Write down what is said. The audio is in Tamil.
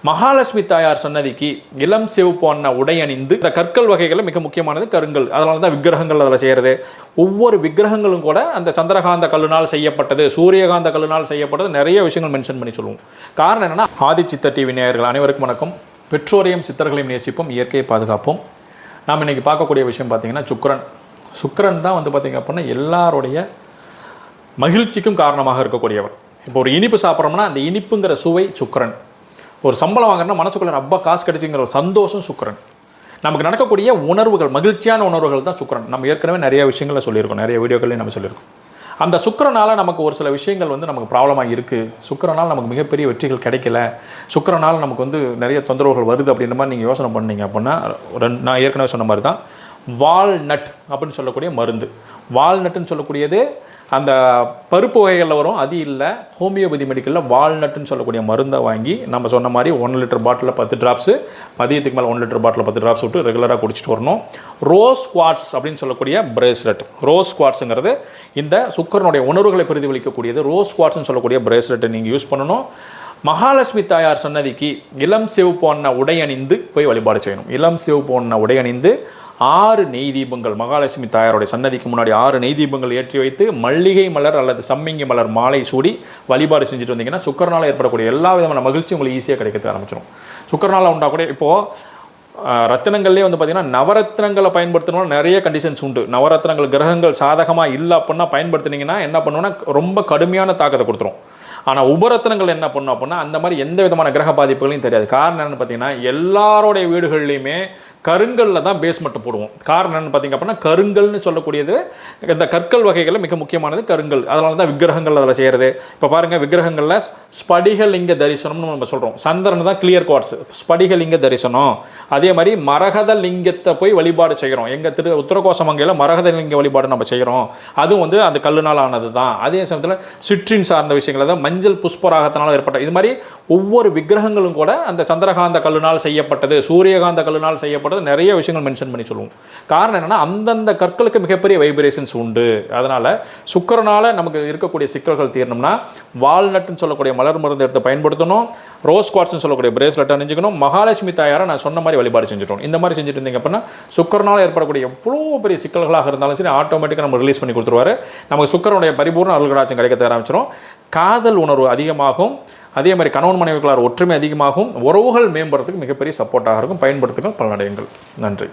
மகாலட்சுமி தாயார் சன்னதிக்கு இளம் சிவப்பான உடை அணிந்து இந்த கற்கள் வகைகள் மிக முக்கியமானது கருங்கல். அதனால தான் விக்கிரகங்கள் அதில் செய்கிறது. ஒவ்வொரு விக்கிரகங்களும் கூட அந்த சந்திரகாந்த கல்லுனால் செய்யப்பட்டது, சூரியகாந்த கல்லுனால் செய்யப்பட்டது, நிறைய விஷயங்கள் மென்ஷன் பண்ணி சொல்லுவோம். காரணம் என்னன்னா, ஆதிச்சித்தர் டிவி நேயர்கள் அனைவருக்கும் வணக்கம். பெற்றோரையும் சித்தர்களையும் நேசிப்போம், இயற்கையை பாதுகாப்போம். நாம் இன்னைக்கு பார்க்கக்கூடிய விஷயம் பார்த்தீங்கன்னா சுக்கிரன் தான் வந்து பார்த்தீங்க அப்படின்னா எல்லாருடைய மகிழ்ச்சிக்கும் காரணமாக இருக்கக்கூடியவர். இப்போ ஒரு இனிப்பு சாப்பிட்றோம்னா அந்த இனிப்புங்கிற சுவை சுக்கிரன். ஒரு சம்பளம் வாங்குறோம்னா மனசுக்குள்ள அப்பா காசு கிடைச்சிங்கிற ஒரு சந்தோஷம் சுக்கிரன். நமக்கு நடக்கக்கூடிய உணர்வுகள், மகிழ்ச்சியான உணர்வுகள் தான் சுக்கிரன். நம்ம ஏற்கனவே நிறைய விஷயங்களை சொல்லியிருக்கோம், நிறைய வீடியோக்களையும் நம்ம சொல்லியிருக்கோம். அந்த சுக்கிரனால் நமக்கு ஒரு சில விஷயங்கள் வந்து நமக்கு ப்ராப்ளமாக இருக்குது, சுக்கிரனால் நமக்கு மிகப்பெரிய வெற்றிகள் கிடைக்கல, சுக்கிரனால் நமக்கு வந்து நிறைய தொந்தரவுகள் வருது அப்படின்ற மாதிரி நீங்கள் யோசனை பண்ணீங்க அப்படின்னா, நான் ஏற்கனவே சொன்ன மாதிரி தான் வால்நட் அப்படின்னு சொல்லக்கூடிய மருந்து. வால்நட்டுன்னு சொல்லக்கூடியது அந்த பருப்பு வகைகளில் வரும், அது இல்லை. ஹோமியோபதி மெடிக்கலில் வால்நட்டுன்னு சொல்லக்கூடிய மருந்தை வாங்கி நம்ம சொன்ன மாதிரி 1 லிட்டர் பாட்டிலில் 10 ட்ராப்ஸு, மதியத்துக்கு மேலே 1 லிட்டர் பாட்டில் 10 ட்ராப்ஸ் விட்டு ரெகுலராக குடிச்சிட்டு வரணும். ரோஸ் குவாட்ஸ் அப்படின்னு சொல்லக்கூடிய பிரேஸ்லெட். ரோஸ் குவாட்ஸுங்கிறது இந்த சுக்கிரனுடைய உணர்வுகளை பிரதிபலிக்கக்கூடியது. ரோஸ் குவாட்ஸ்ன்னு சொல்லக்கூடிய பிரேஸ்லெட்டை நீங்கள் யூஸ் பண்ணணும். மகாலட்சுமி தாயார் சன்னதிக்கு இளம் சிவப்பான உடை அணிந்து போய் வழிபாடு செய்யணும். இளம் சிவப்பான உடை அணிந்து 6 நெய் தீபங்கள், மகாலட்சுமி தாயாருடைய சன்னதிக்கு முன்னாடி 6 நெய் தீபங்கள் ஏற்றி வைத்து மல்லிகை மலர் அல்லது சம்மங்கி மலர் மாலை சூடி வழிபாடு செஞ்சுட்டு வந்தீங்கன்னா சுக்கிரனால் ஏற்படக்கூடிய எல்லா விதமான மகிழ்ச்சியும் உங்களுக்கு ஈஸியாக கிடைக்க ஆரம்பிச்சிடும். சுக்கிரனால் உண்டாகக்கூடிய இப்போது ரத்தினங்கள்லேயே வந்து பார்த்திங்கன்னா நவரத்னங்களை பயன்படுத்தணும்னா நிறைய கண்டிஷன்ஸ் உண்டு. நவரத்னங்கள் கிரகங்கள் சாதகமாக இல்லை அப்படின்னா பயன்படுத்தினீங்கன்னா என்ன பண்ணுவோன்னா ரொம்ப கடுமையான தாக்கத்தை கொடுத்துரும். ஆனால் உபரத்னங்கள் என்ன பண்ணும் அப்படின்னா அந்த மாதிரி எந்த விதமான கிரக பாதிப்புகளையும் தெரியாது. காரணம் என்னென்னு பார்த்தீங்கன்னா, எல்லாரோடைய வீடுகள்லையுமே கருங்கல்ல தான் பேஸ்மெண்ட் போடுவோம். காரணம் என்னென்னு பார்த்தீங்க அப்படின்னா, கருங்கல்னு சொல்லக்கூடியது இந்த கற்கள் வகைகளில் மிக முக்கியமானது கருங்கல். அதனால தான் விக்கிரகங்கள் அதில் செய்கிறது. இப்போ பாருங்கள், விக்கிரகங்களில் ஸ்படிகலிங்க தரிசனம்னு நம்ம சொல்கிறோம். சந்திரன் தான் கிளியர் குவார்ட்ஸ், ஸ்படிகலிங்க தரிசனம். அதே மாதிரி மரகத லிங்கத்தை போய் வழிபாடு செய்கிறோம். எங்கள் உத்தரகோசமங்கையில் மரகத லிங்க வழிபாடு நம்ம செய்கிறோம். அதுவும் வந்து அந்த கல்லுனால் ஆனது தான். அதே சமயத்தில் சிட்ரின் சார்ந்த விஷயங்கள், அதாவது மஞ்சள் புஷ்பராகத்தினால் ஏற்பட்ட இது மாதிரி ஒவ்வொரு விக்கிரகங்களும் கூட அந்த சந்திரகாந்த கல்லுனால் செய்யப்பட்டது, சூரியகாந்த கல்லுனால் செய்யப்பட்டது, நிறைய விஷயங்கள் மென்ஷன் பண்ணி சொல்லுவோம். காரணம் என்னன்னா, அந்தந்த கற்களுக்கு மிகப்பெரிய வைப்ரேஷன்ஸ் உண்டு. அதனால சுக்கிரனால நமக்கு இருக்கக்கூடிய சிக்கல்கள் தீரணும்னா வால்நட்னு சொல்லக்கூடிய மலர் மருந்து எடுத்து பயன்படுத்தணும். ரோஸ் குவாட்ஸ்னு சொல்லக்கூடிய பிரேஸ்லெட் அணிஞ்சிக்கணும். மகாலட்சுமி தாயாரை நான் சொன்ன மாதிரி வழிபாடு செஞ்சுட்டோம். இந்த மாதிரி செஞ்சுட்டு இருந்தீங்க அப்படின்னா சுக்கிரனால் ஏற்படக்கூடிய எவ்வளோ பெரிய சிக்கல்களாக இருந்தாலும் சரி ஆட்டோமேட்டிக்காக நம்ம ரிலீஸ் பண்ணி கொடுத்துருவாரு. நமக்கு சுக்கிரனுடைய பரிபூர்ண அருள்கடாட்சம் கிடைக்க ஆரம்பிச்சிடும். காதல் உணர்வு அதிகமாகும். அதே மாதிரி கணவன் மனைவிகளார் ஒற்றுமை அதிகமாகும். உறவுகள் மேம்படுறதுக்கு மிகப்பெரிய சப்போர்ட்டாக இருக்கும். பயன்படுத்துங்கள், பலனடையுங்கள். நன்றி.